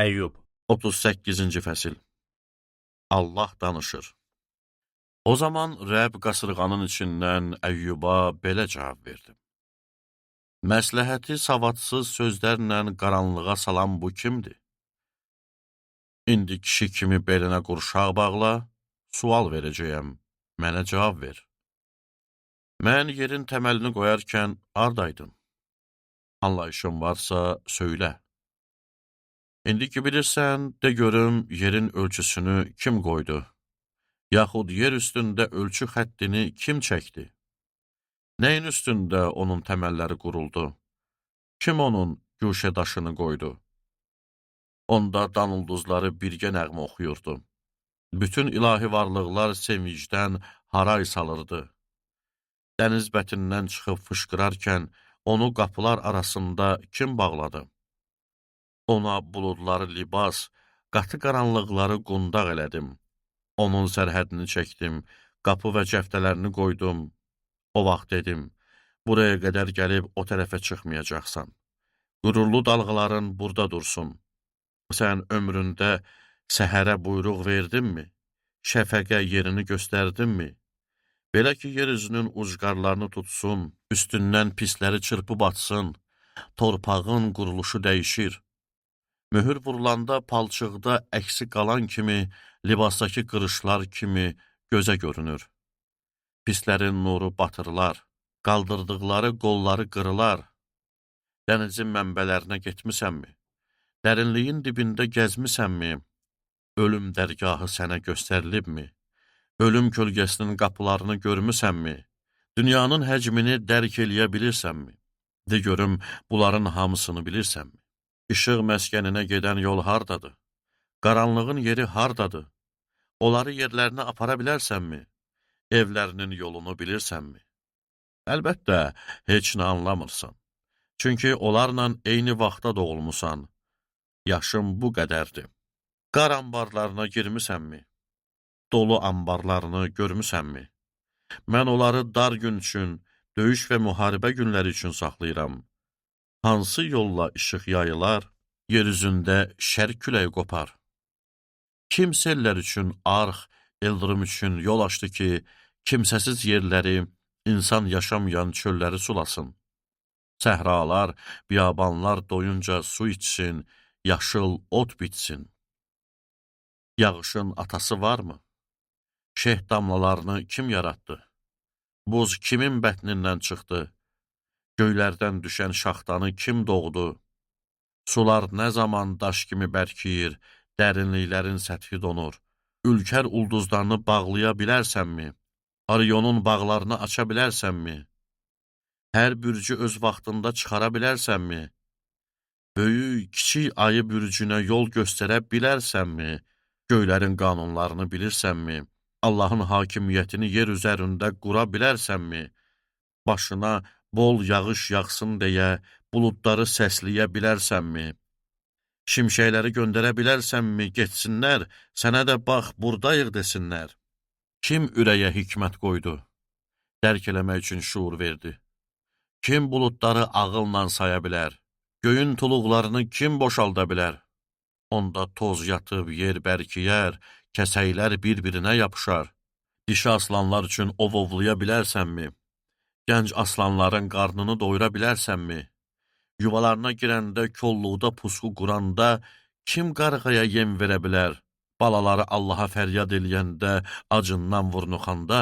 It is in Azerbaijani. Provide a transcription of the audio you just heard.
Əyyub 38-ci fəsil. Allah danışır. O zaman Rəbb qasırğanın içindən Əyyuba belə cavab verdi. Məsləhəti savadsız sözlərlə qaranlığa salan bu kimdir? İndi kişi kimi belinə qurşaq bağla, sual verəcəyəm, mənə cavab ver. Mən yerin təməlini qoyarkən ardaydın? Anlayışın varsa söylə. İndi ki bilirsən, de görüm yerin ölçüsünü kim qoydu? Yaxud yer üstündə ölçü xəttini kim çəkdi? Nəyin üstündə onun təməlləri quruldu? Kim onun güşə daşını qoydu? Onda dan ulduzları birgə nəğmə oxuyurdu. Bütün ilahi varlıqlar sevincdən haray salırdı. Dəniz bətindən çıxıb fışqırarkən onu qapılar arasında kim bağladı? Ona buludları libas, qatı qaranlıqları qundaq elədim. Onun sərhədini çəkdim, qapı və cəftələrini qoydum. O vaxt dedim, buraya qədər gəlib o tərəfə çıxmayacaqsan. Qürurlu dalğaların burada dursun. Sən ömründə səhərə buyruq verdinmi? Şəfəqə yerini göstərdinmi? Belə ki, yer üzünün ucqarlarını tutsun, üstündən pisləri çırpıb atsın, torpağın quruluşu dəyişir. Möhür vurulanda palçıqda əksi qalan kimi, libasdakı qırışlar kimi gözə görünür. Pislərin nuru batırlar, qaldırdıqları qolları qırılar. Dənizin mənbələrinə getmisənmi? Dərinliyin dibində gəzmisənmi? Ölüm dərgahı sənə göstərilibmi? Ölüm kölgəsinin qapılarını görmüsənmi? Dünyanın həcmini dərk eləyə bilirsənmi? De görüm, bunların hamısını bilirsənmi? İşıq məskəninə gedən yol hardadır? Qaranlığın yeri hardadır? Onları yerlərinə apara bilərsənmi? Evlərinin yolunu bilirsənmi? Əlbəttə, heç nə anlamırsan. Çünki onlarla eyni vaxtda doğulmusan. Yaşın bu qədərdir. Qar ambarlarına girmisənmi? Dolu ambarlarını görmüsənmi? Mən onları dar gün üçün, döyüş və müharibə günləri üçün saxlayıram. Hansı yolla işıq yayılar, yer üzündə şər küləyi qopar? Kim sellər üçün arx, ildırım üçün yol açdı ki, kimsəsiz yerləri, insan yaşamayan çölləri sulasın? Səhralar, biyabanlar doyunca su içsin, yaşıl ot bitsin. Yağışın atası varmı? Şeh damlalarını kim yaratdı? Buz kimin bətnindən çıxdı? Göylərdən düşən şaxtanı kim doğdu? Sular nə zaman daş kimi bərkiyir, dərinliklərin səthi donur? Ülkər ulduzlarını bağlaya bilərsənmi? Arionun bağlarını aça bilərsənmi? Hər bürcü öz vaxtında çıxara bilərsənmi? Böyük, kiçik ayı bürcünə yol göstərə bilərsənmi? Göylərin qanunlarını bilirsənmi? Allahın hakimiyyətini yer üzərində qura bilərsənmi? Başına bol yağış yağsın deyə buludları səsləyə bilərsənmi? Şimşəkləri göndərə bilərsənmi, getsinlər, sənə də bax, buradayıq desinlər. Kim ürəyə hikmət qoydu? Dərk eləmək üçün şuur verdi. Kim buludları ağılla saya bilər? Göyün tuluqlarını kim boşalda bilər? Onda toz yatıb yer bərkiyər, kəsəklər bir-birinə yapışar. Dişi aslanlar üçün ov ovlaya bilərsənmi? Gənc aslanların qarnını doyura bilərsənmi? Yuvalarına girəndə, kolluqda pusqu quranda kim qarğaya yem verə bilər? Balaları Allaha fəryad eləyəndə, acından vurnuxanda?